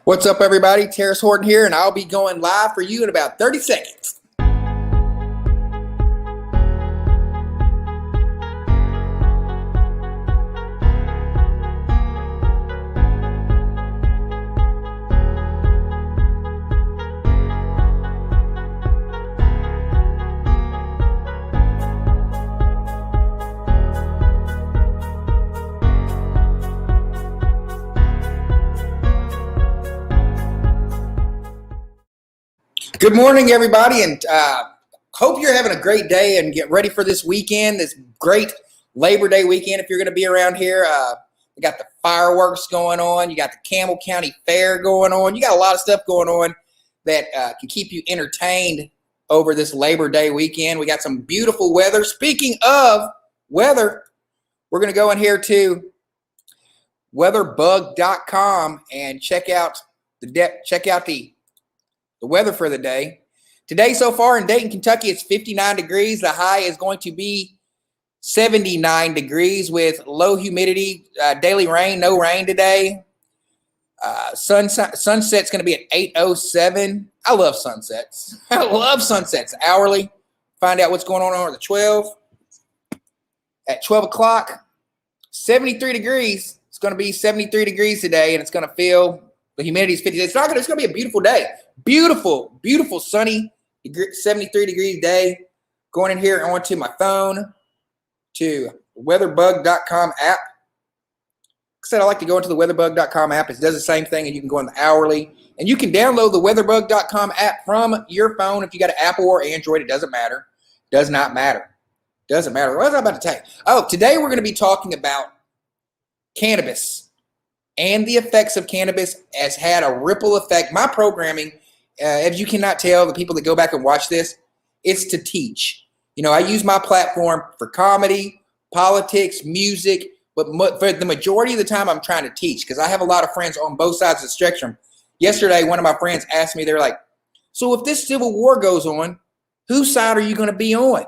What's up, everybody? Asktarrishorton here, and I'll be going live for you in about 30 seconds. Good morning, everybody, and hope you're having a great day and get ready for this weekend, this great Labor Day weekend. If you're going to be around here, we got the fireworks going on. You got the Campbell County Fair going on. You got a lot of stuff going on that can keep you entertained over this Labor Day weekend. We got some beautiful weather. Speaking of weather, we're going to go in here to weatherbug.com and check out the weather for the day. Today so far in Dayton, Kentucky, it's 59 degrees. The high is going to be 79 degrees with low humidity, daily rain, no rain today. Sunset's going to be at 8:07. I love sunsets. I love sunsets. Hourly. Find out what's going on over the 12. At 12 o'clock, 73 degrees. It's going to be 73 degrees today, and it's going to feel the humidity is 50. It's going to be a beautiful day. Beautiful, beautiful, sunny, 73 degree day. Going in here onto my phone to weatherbug.com app. Like I said, I like to go into the weatherbug.com app. It does the same thing, and you can go on the hourly. And you can download the weatherbug.com app from your phone. If you got an Apple or Android, it doesn't matter. Does not matter. Doesn't matter. What was I about to tell you? Oh, today we're going to be talking about cannabis. And the effects of cannabis has had a ripple effect. My programming, if you cannot tell, the people that go back and watch this, it's to teach. You know, I use my platform for comedy, politics, music, but for the majority of the time I'm trying to teach because I have a lot of friends on both sides of the spectrum. Yesterday, one of my friends asked me, they're like, so if this civil war goes on, whose side are you going to be on?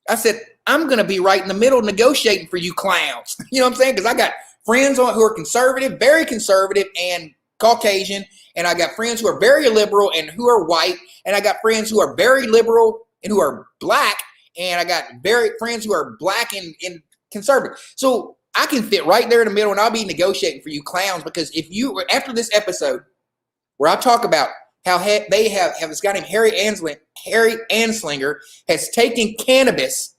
I said, I'm going to be right in the middle negotiating for you clowns. You know what I'm saying? Because I got friends who are conservative, very conservative and Caucasian, and I got friends who are very liberal and who are white, and I got friends who are very liberal and who are black, and I got friends who are black and conservative. So I can fit right there in the middle, and I'll be negotiating for you clowns because if you, after this episode where I talk about how they have this guy named Harry Anslinger has taken cannabis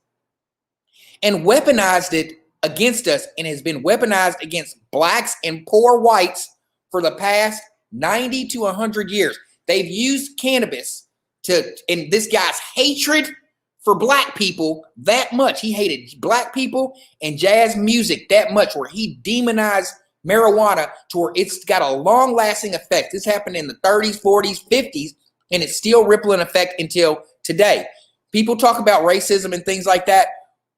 and weaponized it against us and has been weaponized against blacks and poor whites for the past 90 to 100 years. They've used cannabis and this guy's hatred for black people that much. He hated black people and jazz music that much where he demonized marijuana to where it's got a long-lasting effect. This happened in the 30s, 40s, 50s, and it's still rippling effect until today. People talk about racism and things like that.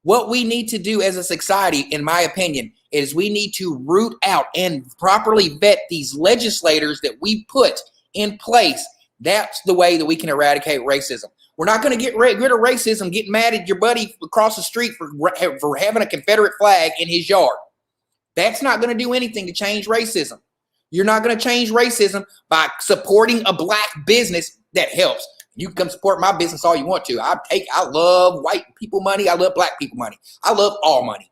What we need to do as a society, in my opinion, is we need to root out and properly vet these legislators that we put in place. That's the way that we can eradicate racism. We're not going to get rid of racism, getting mad at your buddy across the street for having a Confederate flag in his yard. That's not going to do anything to change racism. You're not going to change racism by supporting a black business that helps. You can come support my business all you want to. I love white people money. I love black people money. I love all money.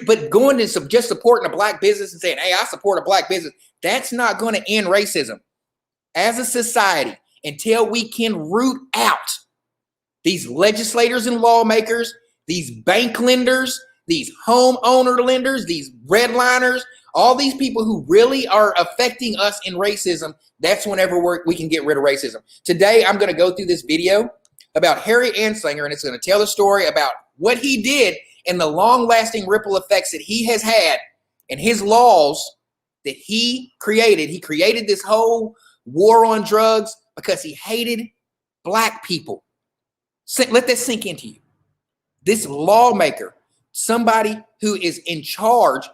But going to just supporting a black business and saying, hey, I support a black business, that's not going to end racism. As a society, until we can root out these legislators and lawmakers, these bank lenders, these homeowner lenders, these redliners, all these people who really are affecting us in racism, that's whenever we can get rid of racism. Today, I'm going to go through this video about Harry Anslinger, and it's going to tell the story about what he did and the long-lasting ripple effects that he has had and his laws that he created. He created this whole war on drugs because he hated black people. Let that sink into you. This lawmaker, somebody who is in charge,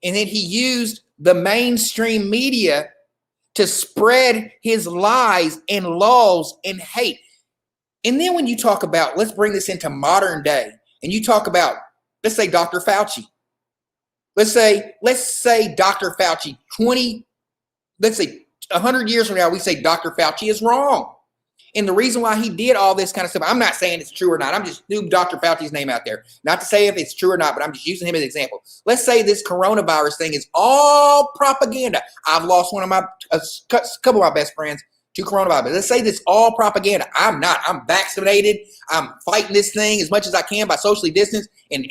and then he used the mainstream media to spread his lies and laws and hate. And then when you talk about, let's bring this into modern day, and you talk about, let's say Dr. Fauci. Let's say Dr. Fauci 100 years from now, we say Dr. Fauci is wrong. And the reason why he did all this kind of stuff, I'm not saying it's true or not. I'm just threw Dr. Fauci's name out there. Not to say if it's true or not, but I'm just using him as an example. Let's say this coronavirus thing is all propaganda. I've lost a couple of my best friends to coronavirus. Let's say this all propaganda. I'm not. I'm vaccinated. I'm fighting this thing as much as I can by socially distance. And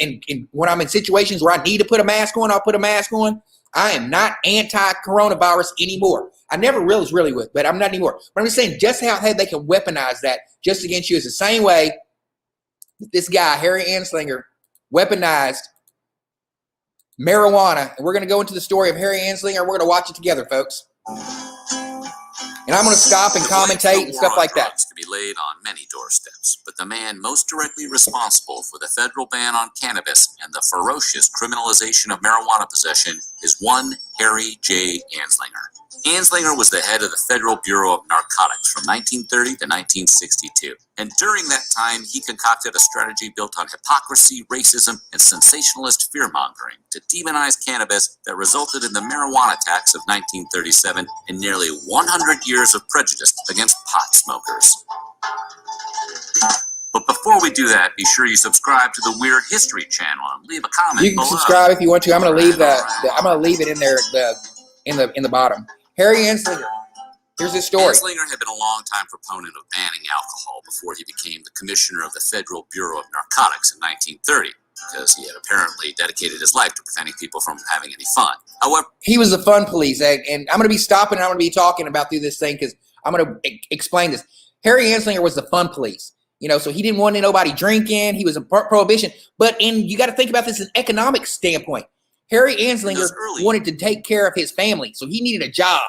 when I'm in situations where I need to put a mask on, I'll put a mask on. I am not anti-coronavirus anymore. I never really would, but I'm not anymore. But I'm just saying just how they can weaponize that just against you is the same way that this guy, Harry Anslinger, weaponized marijuana. And we're going to go into the story of Harry Anslinger. We're going to watch it together, folks. And I'm going to stop and commentate and stuff like that. To be laid on many doorsteps, but the man most directly responsible for the federal ban on cannabis and the ferocious criminalization of marijuana possession is one Harry J. Anslinger. Anslinger was the head of the Federal Bureau of Narcotics from 1930 to 1962. And during that time, he concocted a strategy built on hypocrisy, racism, and sensationalist fear-mongering to demonize cannabis that resulted in the marijuana tax of 1937 and nearly 100 years of prejudice against pot smokers. But before we do that, be sure you subscribe to the Weird History channel and leave a comment. You can subscribe if you want to. I'm going to leave I'm going to leave it in there in the bottom. Harry Anslinger. Here's his story. Anslinger had been a long-time proponent of banning alcohol before he became the commissioner of the Federal Bureau of Narcotics in 1930, because he had apparently dedicated his life to preventing people from having any fun. However, he was the fun police, and I'm going to be stopping and I'm going to be talking about through this thing because I'm going to explain this. Harry Anslinger was the fun police. So he didn't want nobody drinking. He was a prohibition. But you got to think about this in an economic standpoint. Harry Anslinger wanted to take care of his family, so he needed a job.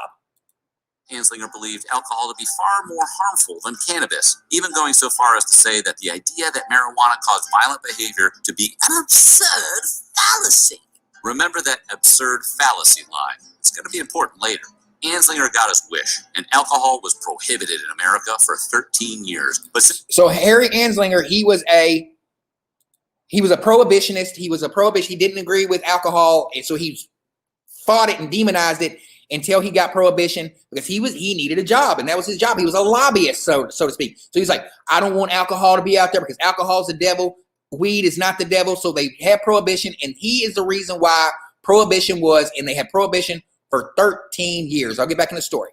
Anslinger believed alcohol to be far more harmful than cannabis, even going so far as to say that the idea that marijuana caused violent behavior to be an absurd fallacy. Remember that absurd fallacy line. It's going to be important later. Anslinger got his wish, and alcohol was prohibited in America for 13 years. So Harry Anslinger, he was a prohibitionist. He didn't agree with alcohol, and so he fought it and demonized it until he got prohibition because he needed a job, and that was his job. He was a lobbyist, so to speak. So he's like, I don't want alcohol to be out there because alcohol is the devil. Weed is not the devil. So they had prohibition, and he is the reason why prohibition was, and they had prohibition for 13 years. I'll get back in the story.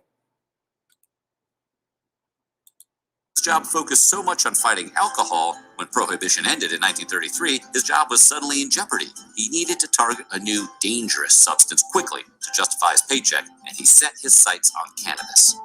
His job focused so much on fighting alcohol. When prohibition ended in 1933, his job was suddenly in jeopardy. He needed to target a new dangerous substance quickly to justify his paycheck, and he set his sights on cannabis.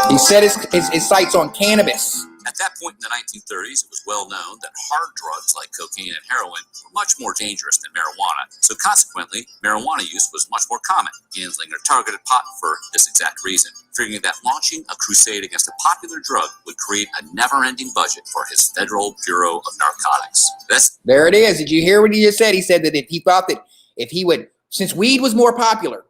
He set his sights on cannabis. At that point in the 1930s, it was well known that hard drugs like cocaine and heroin were much more dangerous than marijuana, so consequently, marijuana use was much more common. Anslinger targeted pot for this exact reason, figuring that launching a crusade against a popular drug would create a never-ending budget for his Federal Bureau of Narcotics. There it is. Did you hear what he just said? He said that if he thought that if he would, since weed was more popular,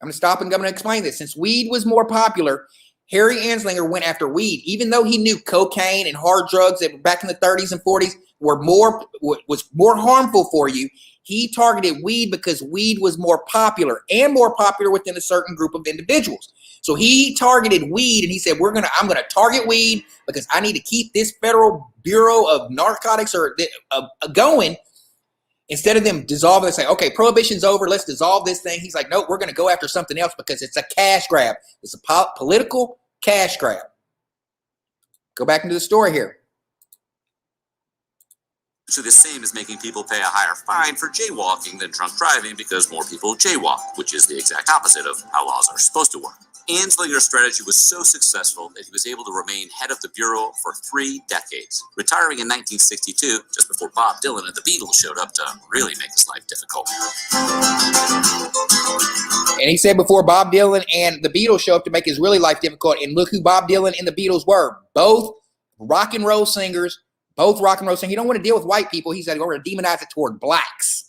I'm going to stop and I'm going to explain this. Since weed was more popular, Harry Anslinger went after weed, even though he knew cocaine and hard drugs that back in the 30s and 40s was more harmful for you. He targeted weed because weed was more popular and more popular within a certain group of individuals. So he targeted weed, and he said, I'm gonna target weed because I need to keep this Federal Bureau of Narcotics going. Instead of them dissolving and saying, okay, prohibition's over, let's dissolve this thing. He's like, nope, we're going to go after something else because it's a cash grab. It's a political cash grab. Go back into the story here. So the same as making people pay a higher fine for jaywalking than drunk driving because more people jaywalk, which is the exact opposite of how laws are supposed to work. Anslinger's strategy was so successful that he was able to remain head of the Bureau for 3 decades, retiring in 1962, just before Bob Dylan and the Beatles showed up to really make his life difficult. And he said before Bob Dylan and the Beatles showed up to make his really life difficult, and look who Bob Dylan and the Beatles were. Both rock and roll singers. He don't want to deal with white people. He said, we're going to demonize it toward blacks.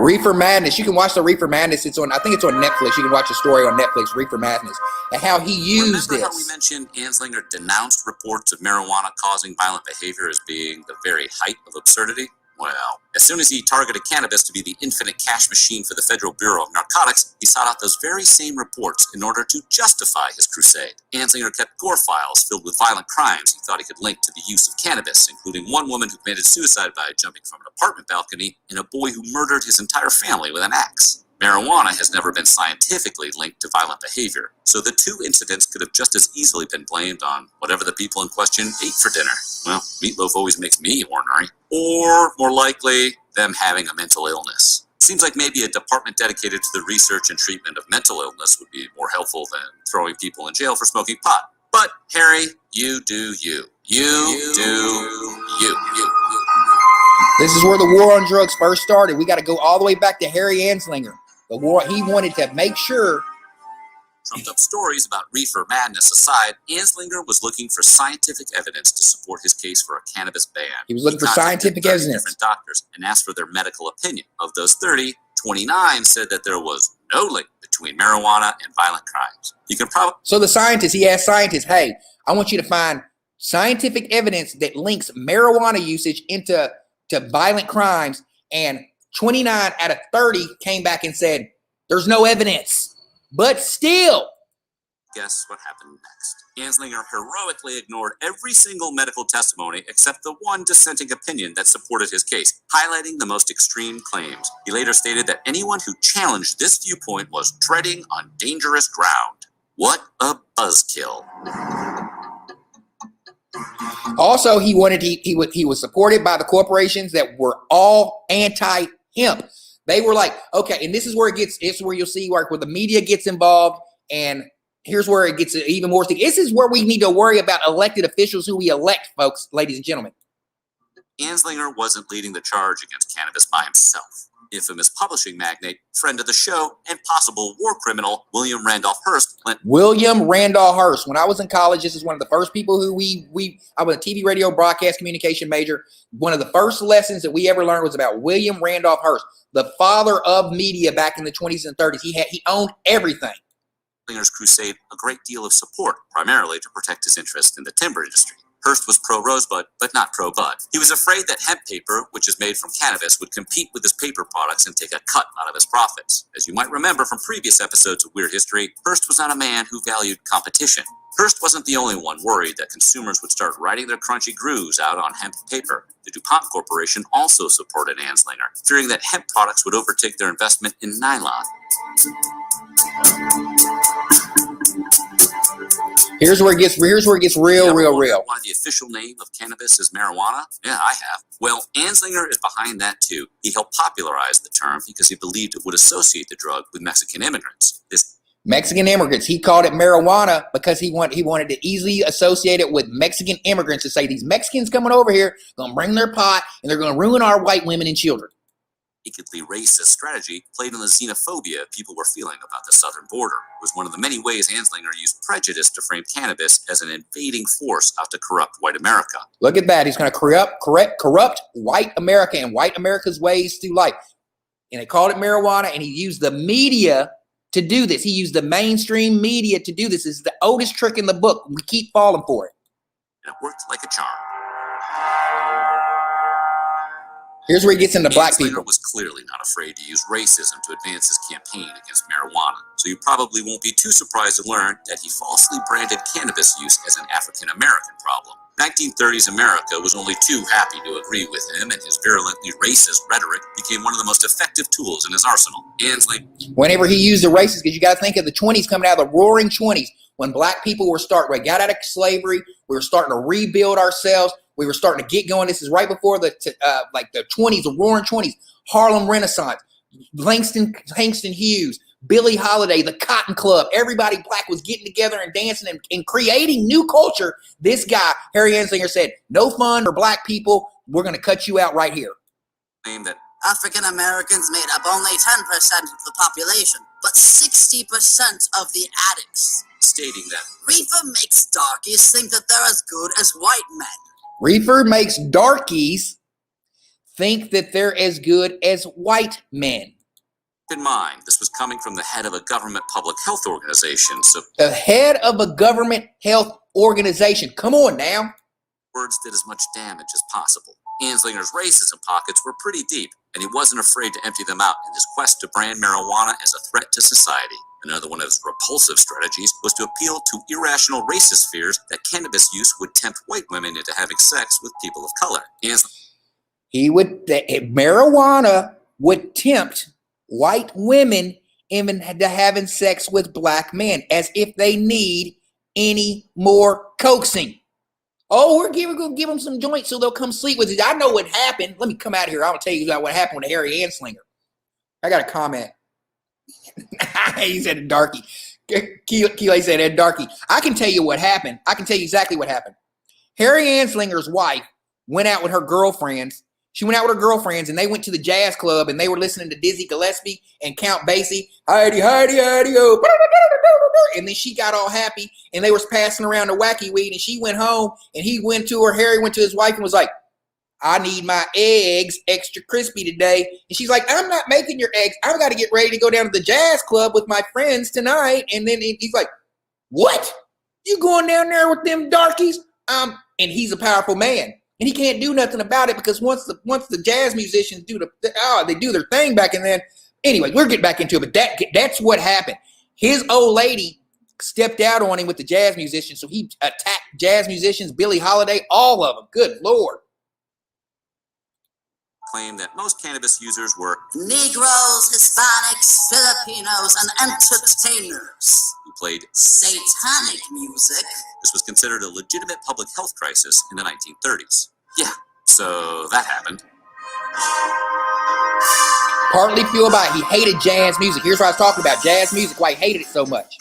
Reefer Madness. You can watch the Reefer Madness. I think it's on Netflix. You can watch a story on Netflix, Reefer Madness, and how he used Remember this. How we mentioned Anslinger denounced reports of marijuana causing violent behavior as being the very height of absurdity? Well, as soon as he targeted cannabis to be the infinite cash machine for the Federal Bureau of Narcotics, he sought out those very same reports in order to justify his crusade. Anslinger kept gore files filled with violent crimes he thought he could link to the use of cannabis, including one woman who committed suicide by jumping from an apartment balcony and a boy who murdered his entire family with an axe. Marijuana has never been scientifically linked to violent behavior, so the two incidents could have just as easily been blamed on whatever the people in question ate for dinner. Well, meatloaf always makes me ornery. Or, more likely, them having a mental illness. Seems like maybe a department dedicated to the research and treatment of mental illness would be more helpful than throwing people in jail for smoking pot. But, Harry, you do you. You do you. This is where the war on drugs first started. We got to go all the way back to Harry Anslinger. The war, he wanted to make sure. Trumped up stories about reefer madness aside, Anslinger was looking for scientific evidence to support his case for a cannabis ban. He was looking for scientific evidence. Different doctors and asked for their medical opinion. Of those 30, 29 said that there was no link between marijuana and violent crimes. You can probably. So the scientists, he asked scientists, hey, I want you to find scientific evidence that links marijuana usage into violent crimes, and 29 out of 30 came back and said, there's no evidence. But still. Guess what happened next? Anslinger heroically ignored every single medical testimony except the one dissenting opinion that supported his case, highlighting the most extreme claims. He later stated that anyone who challenged this viewpoint was treading on dangerous ground. What a buzzkill. Also, he was supported by the corporations that were all anti-hemp. They were like, okay, and this is where you'll see where the media gets involved, and here's where it gets even more sticky. This is where we need to worry about elected officials who we elect, folks, ladies and gentlemen. Anslinger wasn't leading the charge against cannabis by himself. Infamous publishing magnate, friend of the show, and possible war criminal William Randolph Hearst lent. William Randolph Hearst. When I was in college, this is one of the first people who I was a TV, radio, broadcast communication major. One of the first lessons that we ever learned was about William Randolph Hearst, the father of media back in the 20s and 30s. He owned everything. Anslinger's crusade a great deal of support, primarily to protect his interest in the timber industry. Hearst was pro-rosebud, but not pro-bud. He was afraid that hemp paper, which is made from cannabis, would compete with his paper products and take a cut out of his profits. As you might remember from previous episodes of Weird History, Hearst was not a man who valued competition. Hearst wasn't the only one worried that consumers would start writing their crunchy grooves out on hemp paper. The DuPont Corporation also supported Anslinger, fearing that hemp products would overtake their investment in nylon. Here's where it gets real. Why the official name of cannabis is marijuana? Yeah, I have. Well, Anslinger is behind that too. He helped popularize the term because he believed it would associate the drug with Mexican immigrants. Mexican immigrants. He called it marijuana because he wanted to easily associate it with Mexican immigrants, to say these Mexicans coming over here going to bring their pot and they're going to ruin our white women and children. Nakedly racist strategy played on the xenophobia people were feeling about the southern border. It was one of the many ways Anslinger used prejudice to frame cannabis as an invading force out to corrupt white America. Look at that. He's going to corrupt white America and white America's ways through life. And they called it marijuana, and he used the media to do this. He used the mainstream media to do this. This is the oldest trick in the book. We keep falling for it. And it worked like a charm. Here's where he gets into black people. Anslinger was clearly not afraid to use racism to advance his campaign against marijuana, so you probably won't be too surprised to learn that he falsely branded cannabis use as an African-American problem. 1930s America was only too happy to agree with him, and his virulently racist rhetoric became one of the most effective tools in his arsenal. Whenever he used the racist, because you got to think of the 20s, coming out of the roaring 20s, when black people we got out of slavery, we were starting to rebuild ourselves. We were starting to get going. This is right before the 20s, the roaring 20s, Harlem Renaissance, Langston Hughes, Billie Holiday, the Cotton Club. Everybody black was getting together and dancing and creating new culture. This guy, Harry Anslinger, said, no fun for black people. We're going to cut you out right here. That African Americans made up only 10% of the population, but 60% of the addicts. Stating that reefer makes darkies think that they're as good as white men. Reefer makes darkies think that they're as good as white men. Keep in mind, this was coming from the head of a government public health organization, so The head of a government health organization. Come on now. words did as much damage as possible. Anslinger's racism pockets were pretty deep, and he wasn't afraid to empty them out in his quest to brand marijuana as a threat to society. Another one of his repulsive strategies was to appeal to irrational racist fears that cannabis use would tempt white women into having sex with people of color. Marijuana would tempt white women even to having sex with black men, as if they need any more coaxing. Oh, we're going to give them some joints so they'll come sleep with us. I know what happened. Let me come out here. I'm going to tell you about what happened with Harry Anslinger. I got a comment. He said a darkie. Keeley said a darkie. I can tell you what happened. I can tell you exactly what happened. Harry Anslinger's wife went out with her girlfriends. She went out with her girlfriends, and they went to the jazz club, and they were listening to Dizzy Gillespie and Count Basie. Heidi-ho. And then she got all happy, and they was passing around the wacky weed, and she went home, and he went to her. Harry went to his wife and was like, I need my eggs extra crispy today. And she's like, I'm not making your eggs. I've got to get ready to go down to the jazz club with my friends tonight. And then he's like, what? You going down there with them darkies? And he's a powerful man. And he can't do nothing about it because once the jazz musicians they do their thing back and then. Anyway, we'll get back into it. But that's what happened. His old lady stepped out on him with the jazz musicians. So he attacked jazz musicians, Billie Holiday, all of them. Good Lord. Claimed that most cannabis users were Negroes, Hispanics, Filipinos, and entertainers who played. satanic music. This was considered a legitimate public health crisis in the 1930s. Yeah, so that happened. Partly fueled by he hated jazz music. Here's what I was talking about. Jazz music, why he hated it so much.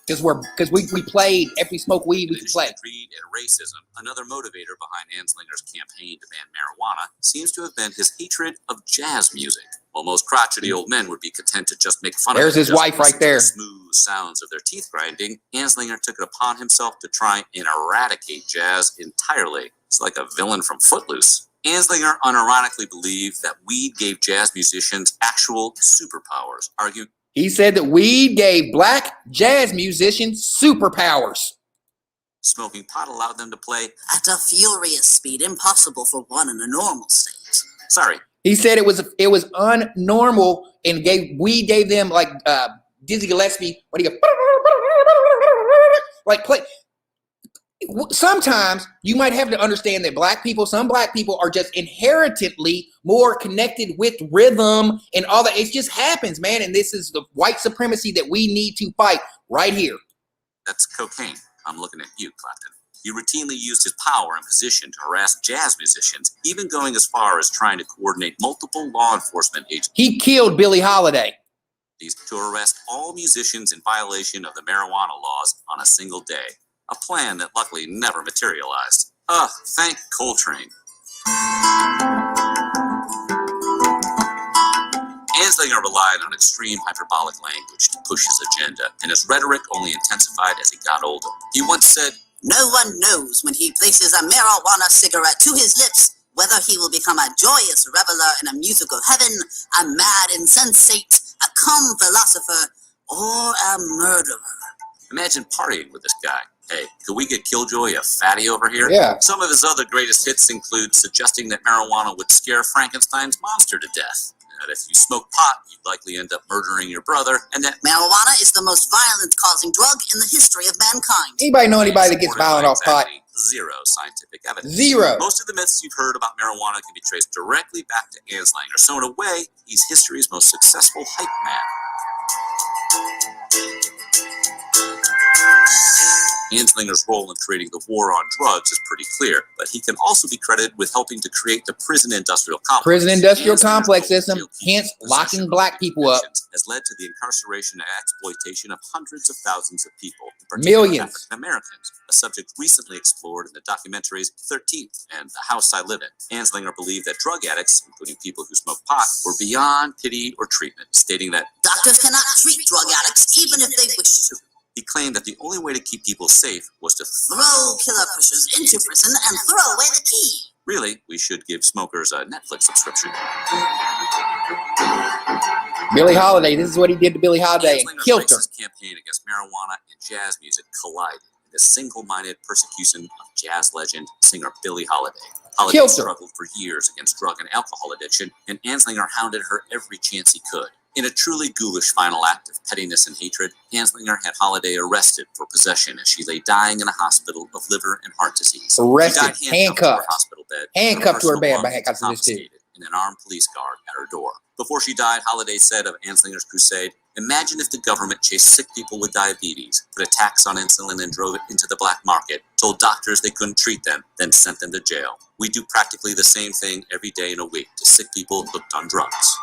Because we played, if we smoked weed, we could play. Greed and racism, another motivator behind Anslinger's campaign to ban marijuana, seems to have been his hatred of jazz music. While most crotchety old men would be content to just make fun There's of it, his wife right there. The smooth sounds of their teeth grinding, Anslinger took it upon himself to try and eradicate jazz entirely. It's like a villain from Footloose. Anslinger unironically believed that weed gave jazz musicians actual superpowers, arguing He said that weed gave black jazz musicians superpowers. smoking pot allowed them to play. At a furious speed impossible for one in a normal state. Sorry, He said it was unnormal and weed gave them like Dizzy Gillespie when he go like play. Sometimes you might have to understand that some black people are just inherently more connected with rhythm and all that. It just happens, man. And this is the white supremacy that we need to fight right here. that's cocaine. I'm looking at you, Clapton. He routinely used his power and position to harass jazz musicians, even going as far as trying to coordinate multiple law enforcement agencies He killed Billie Holiday. to arrest all musicians in violation of the marijuana laws on a single day. A plan that luckily never materialized. Thank Coltrane. Anslinger relied on extreme hyperbolic language to push his agenda, and his rhetoric only intensified as he got older. He once said, No one knows when he places a marijuana cigarette to his lips whether he will become a joyous reveler in a musical heaven, a mad insensate, a calm philosopher, or a murderer. imagine partying with this guy. Hey, could we get Killjoy a fatty over here? Yeah. Some of his other greatest hits include suggesting that marijuana would scare Frankenstein's monster to death, that if you smoke pot, you'd likely end up murdering your brother, and that Marijuana is the most violence-causing drug in the history of mankind. Anybody know anybody that gets violent off pot? Zero scientific evidence. Zero. Most of the myths you've heard about marijuana can be traced directly back to Anslinger, so in a way, he's history's most successful hype man. Anslinger's role in creating the war on drugs is pretty clear, but he can also be credited with helping to create the prison industrial complex. Prison industrial Anslinger's complex role system, in hence possession locking of black people up. has led to the incarceration and exploitation of hundreds of thousands of people, in particular Millions. African Americans, a subject recently explored in the documentaries 13th and The House I Live In. Anslinger believed that drug addicts, including people who smoke pot, were beyond pity or treatment, stating that Doctors cannot treat drug addicts even if they wish to. he claimed that the only way to keep people safe was to Throw killer pushers into prison and throw away the key. Really, we should give smokers a Netflix subscription. Billie Holiday, this is what he did to Billie Holiday and Anslinger's killed her. racist campaign against marijuana and jazz music collided in the single-minded persecution of jazz legend singer Billie Holiday. Holiday Killed her. struggled for years against drug and alcohol addiction, and Anslinger hounded her every chance he could. In a truly ghoulish final act of pettiness and hatred, Anslinger had Holiday arrested for possession as she lay dying in a hospital of liver and heart disease. Arrested, She died handcuffed to her hospital bed, handcuffed to her bed by handcuffs confiscated, and an armed police guard at her door. Before she died, Holiday said of Anslinger's crusade, "Imagine if the government chased sick people with diabetes, put a tax on insulin and drove it into the black market, told doctors they couldn't treat them, then sent them to jail. We do practically the same thing every day in a week to sick people hooked on drugs."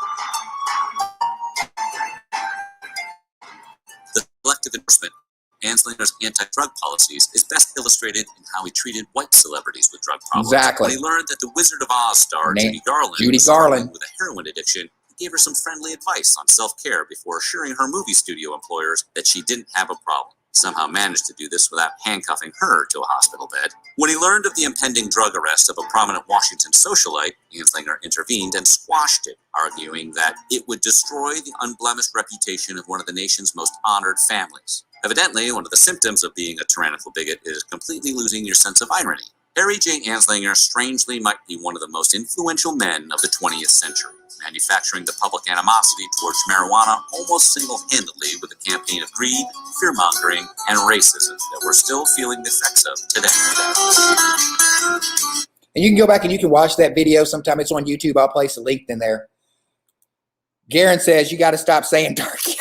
The selective enforcement of Anslinger's anti-drug policies is best illustrated in how he treated white celebrities with drug problems. Exactly. When he learned that the Wizard of Oz star Judy Garland Judy was struggling Garland. with a heroin addiction, he gave her some friendly advice on self-care before assuring her movie studio employers that she didn't have a problem. He somehow managed to do this without handcuffing her to a hospital bed. When he learned of the impending drug arrest of a prominent Washington socialite, Anslinger intervened and squashed it, arguing that it would destroy the unblemished reputation of one of the nation's most honored families. Evidently, one of the symptoms of being a tyrannical bigot is completely losing your sense of irony. Harry J. Anslinger strangely might be one of the most influential men of the 20th century, manufacturing the public animosity towards marijuana almost single-handedly with a campaign of greed, fear-mongering, and racism that we're still feeling the effects of today. And you can go back and you can watch that video sometime. It's on YouTube. I'll place a link in there. Garen says, you got to stop saying darky.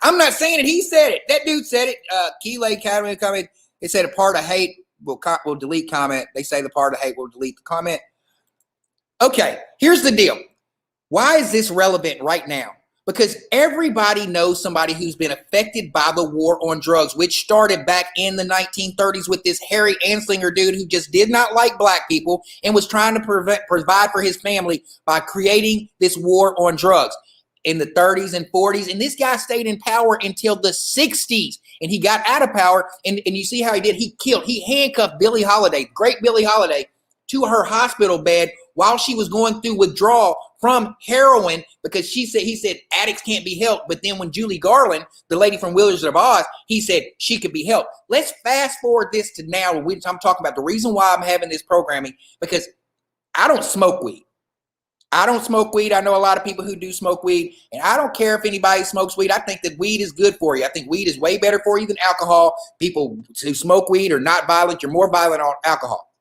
I'm not saying it. He said it. That dude said it. Keelay comment. It said a part of hate will delete comment. They say the part of hate will delete the comment. Okay, here's the deal. Why is this relevant right now? Because everybody knows somebody who's been affected by the war on drugs, which started back in the 1930s with this Harry Anslinger dude who just did not like black people and was trying to provide for his family by creating this war on drugs in the 30s and 40s. And this guy stayed in power until the 60s. And he got out of power. And you see how he did. He handcuffed Billie Holiday, great Billie Holiday, to her hospital bed while she was going through withdrawal from heroin because he said addicts can't be helped. But then when Judy Garland, the lady from Wizard of Oz, he said she could be helped. Let's fast forward this to now. I'm talking about the reason why I'm having this programming, because I don't smoke weed. I don't smoke weed. I know a lot of people who do smoke weed, and I don't care if anybody smokes weed. I think that weed is good for you. I think weed is way better for you than alcohol. People who smoke weed are not violent. You're more violent on alcohol.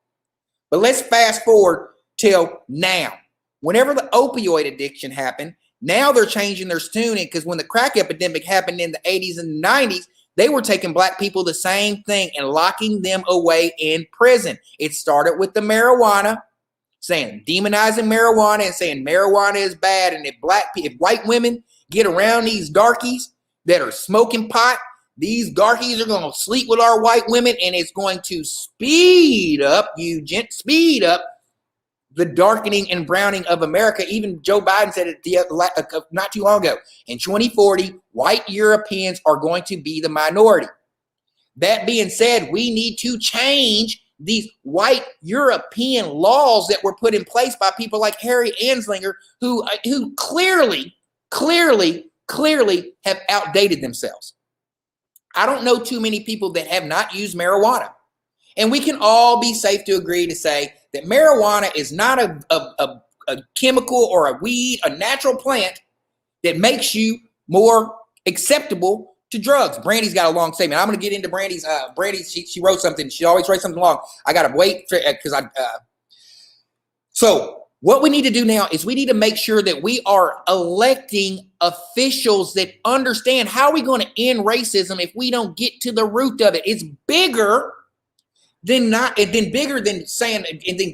But let's fast forward till now. Whenever the opioid addiction happened, now they're changing their tuning, because when the crack epidemic happened in the 80s and 90s, they were taking black people the same thing and locking them away in prison. It started with the marijuana, saying demonizing marijuana and saying marijuana is bad. And if white women get around these darkies that are smoking pot, these darkies are going to sleep with our white women, and it's going to speed up the darkening and browning of America. Even Joe Biden said it not too long ago. In 2040, white Europeans are going to be the minority. That being said, we need to change these white European laws that were put in place by people like Harry Anslinger, who clearly have outdated themselves. I don't know too many people that have not used marijuana. And we can all be safe to agree to say that marijuana is not a chemical or a weed, a natural plant that makes you more acceptable to drugs. Brandy's got a long statement. I'm going to get into Brandy's. Brandy, she wrote something. She always writes something long. I got to wait because So what we need to do now is we need to make sure that we are electing officials that understand how are we going to end racism if we don't get to the root of it. It's bigger than saying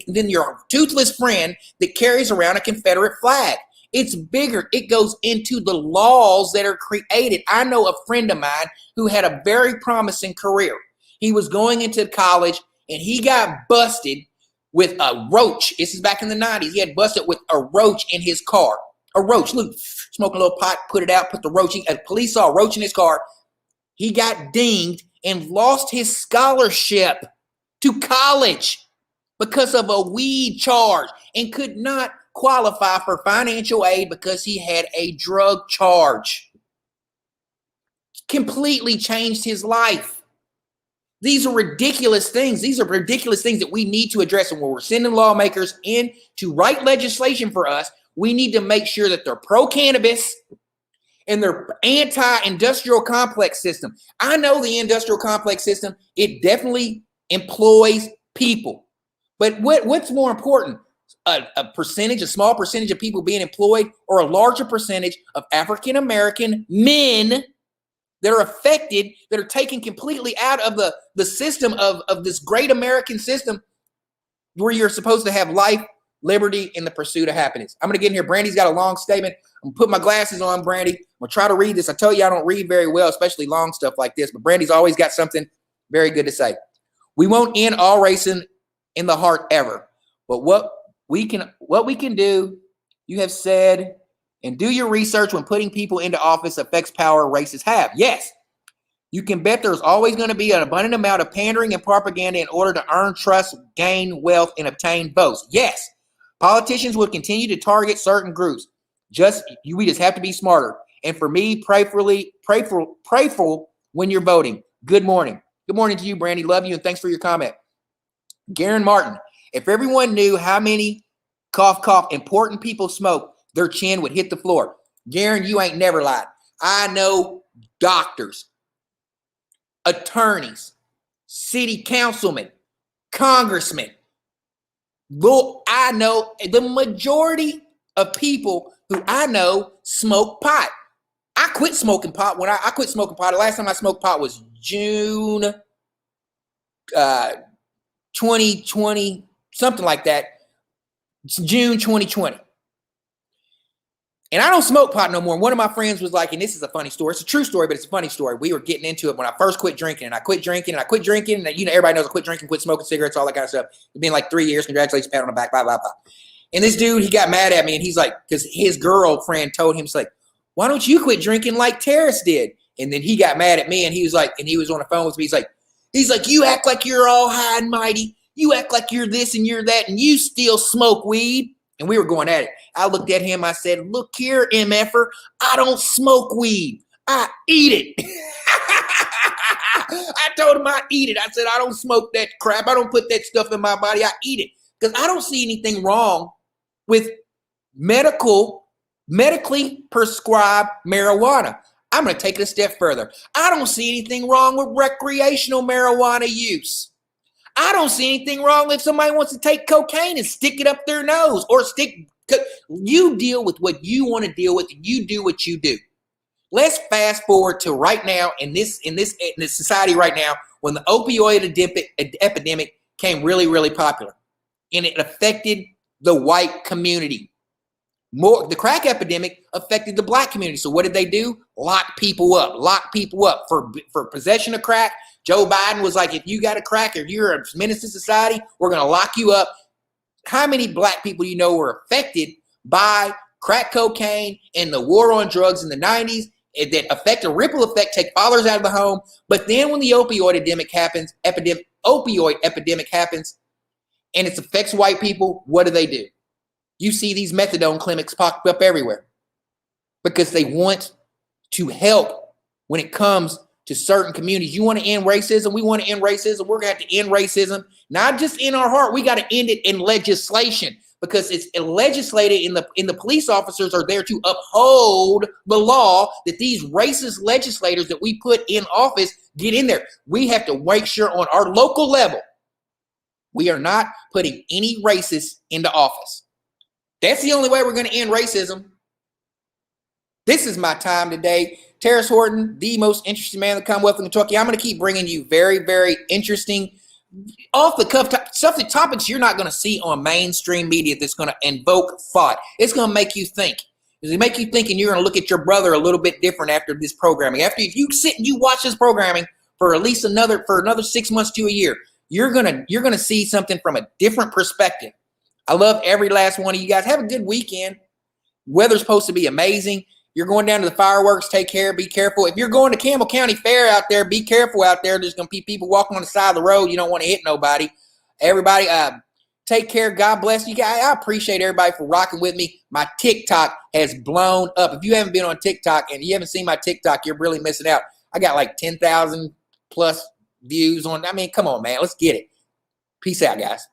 than your toothless friend that carries around a Confederate flag. It's bigger. It goes into the laws that are created. I know a friend of mine who had a very promising career. He was going into college and he got busted with a roach. This is back in the 90s. He had busted with a roach in his car. A roach. Look, smoking a little pot, put it out, put the roach. A police saw a roach in his car. He got dinged and lost his scholarship to college. because of a weed charge and could not qualify for financial aid because he had a drug charge. Completely changed his life. These are ridiculous things. These are ridiculous things that we need to address. And when we're sending lawmakers in to write legislation for us, we need to make sure that they're pro-cannabis and they're anti-industrial complex system. I know the industrial complex system, it definitely employs people. But what's more important? A small percentage of people being employed, or a larger percentage of African-American men that are affected, that are taken completely out of the system of this great American system where you're supposed to have life, liberty, and the pursuit of happiness. I'm going to get in here. Brandy's got a long statement. I'm going to put my glasses on, Brandy. I'm going to try to read this. I tell you, I don't read very well, especially long stuff like this, but Brandy's always got something very good to say. We won't end all racing in the heart ever, but what we can do, you have said, and do your research when putting people into office affects power races have. Yes, you can bet there's always going to be an abundant amount of pandering and propaganda in order to earn trust, gain wealth, and obtain votes. Yes, politicians will continue to target certain groups. We just have to be smarter. And for me, prayerful when you're voting. Good morning. Good morning to you, Brandy. Love you, and thanks for your comment. Garen Martin, if everyone knew how many cough, cough important people smoke, their chin would hit the floor. Garen, you ain't never lied. I know doctors, attorneys, city councilmen, congressmen. Well, I know the majority of people who I know smoke pot. I quit smoking pot when I quit smoking pot. The last time I smoked pot was June 2020, something like that. June 2020. And I don't smoke pot no more. And one of my friends was like, and this is a funny story. It's a true story, but it's a funny story. We were getting into it when I first quit drinking. And I quit drinking. And everybody knows I quit drinking, quit smoking cigarettes, all that kind of stuff. It's been like 3 years. Congratulations, pat on the back, blah, blah, blah. And this dude, he got mad at me. And he's like, because his girlfriend told him, he's like, why don't you quit drinking like Terrace did? And then he got mad at me. And he was like, and he was on the phone with me. He's like, you act like you're all high and mighty. You act like you're this and you're that. And you still smoke weed. And we were going at it. I looked at him. I said, look here, MFer. I don't smoke weed. I eat it. I told him I eat it. I said, I don't smoke that crap. I don't put that stuff in my body. I eat it. Because I don't see anything wrong with medically prescribed marijuana. I'm going to take it a step further. I don't see anything wrong with recreational marijuana use. I don't see anything wrong if somebody wants to take cocaine and stick it up their nose or you deal with what you want to deal with and you do what you do. Let's fast forward to right now in this society right now when the opioid epidemic came really, really popular and it affected the white community. The crack epidemic affected the black community. So what did they do? Lock people up for possession of crack. Joe Biden was like, if you got a crack or you're a menace to society, we're going to lock you up. How many black people you know were affected by crack cocaine and the war on drugs in the 90s that affect a ripple effect, take fathers out of the home? But then when the opioid epidemic happens and it affects white people, what do? You see these methadone clinics popped up everywhere because they want to help when it comes to certain communities. You want to end racism? We want to end racism. We're going to have to end racism, not just in our heart. We got to end it in legislation because it's legislated in the police officers are there to uphold the law that these racist legislators that we put in office get in there. We have to make sure on our local level, we are not putting any racists into office. That's the only way we're going to end racism. This is my time today. Asktarrishorton, the most interesting man in the Commonwealth of Kentucky. I'm going to keep bringing you very, very interesting, off-the-cuff topics you're not going to see on mainstream media that's going to invoke thought. It's going to make you think. It's going to make you think, and you're going to look at your brother a little bit different after this programming. If you sit and you watch this programming for at least another 6 months to a year, you're gonna see something from a different perspective. I love every last one of you guys. Have a good weekend. Weather's supposed to be amazing. You're going down to the fireworks. Take care. Be careful. If you're going to Campbell County Fair out there, be careful out there. There's going to be people walking on the side of the road. You don't want to hit nobody. Everybody, Take care. God bless you guys. I appreciate everybody for rocking with me. My TikTok has blown up. If you haven't been on TikTok and you haven't seen my TikTok, you're really missing out. I got like 10,000 plus views on. I mean, come on, man. Let's get it. Peace out, guys.